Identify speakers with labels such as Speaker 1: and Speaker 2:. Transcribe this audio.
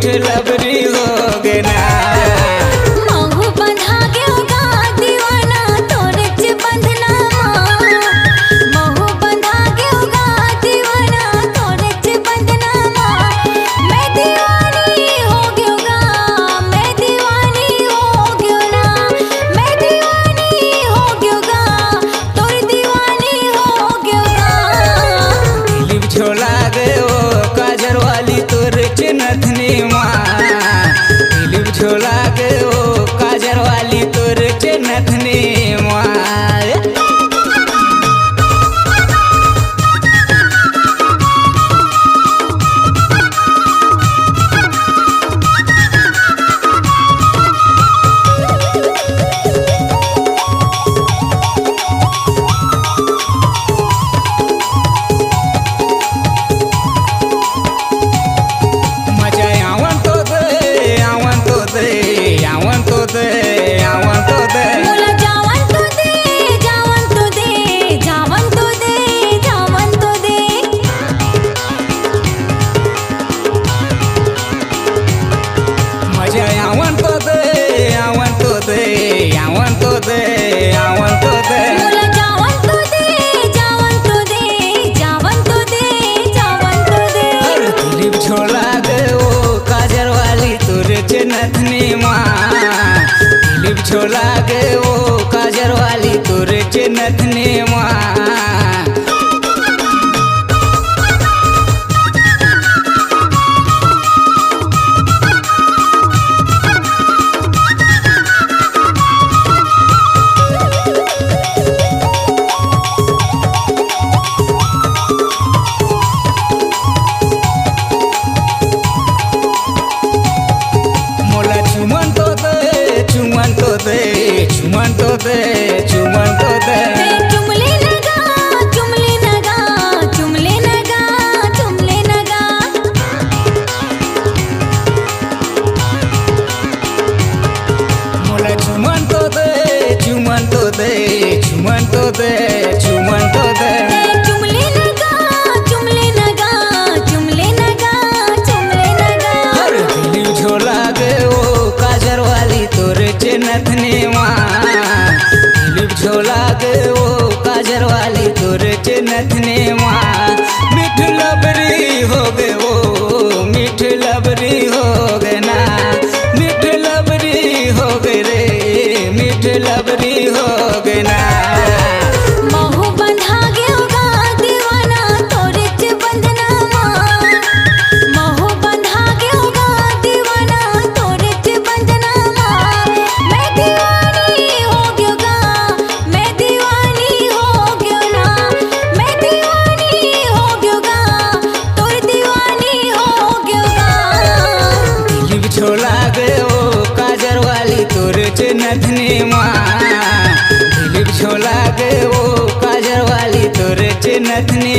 Speaker 1: लबरी हो गे ना।
Speaker 2: महू बंधा गेगा दीवाना तोरे च बंधना महू बंधा गेगा दीवाना तोरे च बंधना मैं दीवानी हो गेगा मैं दीवानी हो गेना मैं दीवानी हो गेगा तोर दीवानी हो गेगा।
Speaker 1: दिलीप झोला गयो काजर वाली तोर च नथनी माँ। दिलीप झोला गयो काजर वाली तोर च नथनी माँ। मजा आवन तो दे आवन तो दे आवन तो दे आवन तो दे।
Speaker 2: मोला जावन तो दे जावन तो दे जावन तो दे जावन तो दे।
Speaker 1: मजा आवन तो दे आवन तो दे आवन तो दे आवन तो दे।
Speaker 2: मोला जावन तो दे जावन तो दे जावन तो दे जावन तो दे।
Speaker 1: अरे दिलीप झोला गयो काजर वाली तोरे च नथनी माँ। दिलीप झोला गयो काजर वाली तोरे च नथनी माँ। मोला चुमन तो दे चुमन तो दे चुमन तो दे चुमन तो दे।
Speaker 2: चुमले नगा चुमले नगा चुमले नगा चुमले नगा।
Speaker 1: मोला चुमन तो दे चुमन तो दे चुमन तो दे चुमन तो दे।
Speaker 2: चुमले नगा चुमले नगा चुमले नगा चुमले नगा।
Speaker 1: अरे दिलीप झोला गयो काजर वाली तोरे च नथनी माँ। दिलीप झोला गयो काजर वाली तोरे च नथनी माँ। मिठ लबरी हो गयो मिठ लबरी हो गे ना। मिठ लबरी हो गे रे मिठ लबरी हो गे ना।
Speaker 2: महू बंधा गेगा दीवाना तोरे च बंधना महू बंधा गेगा दीवाना तोरे च बंधना मैं दीवानी हो गेगा मैं दीवानी हो गेना मैं दीवानी हो गेगा तोर दीवानी हो गेगा।
Speaker 1: दिलीप झोला गयो काजर वाली तोरे च नथनी माँ। दिलीप झोला गयो काजर वाली तोरे च नथनी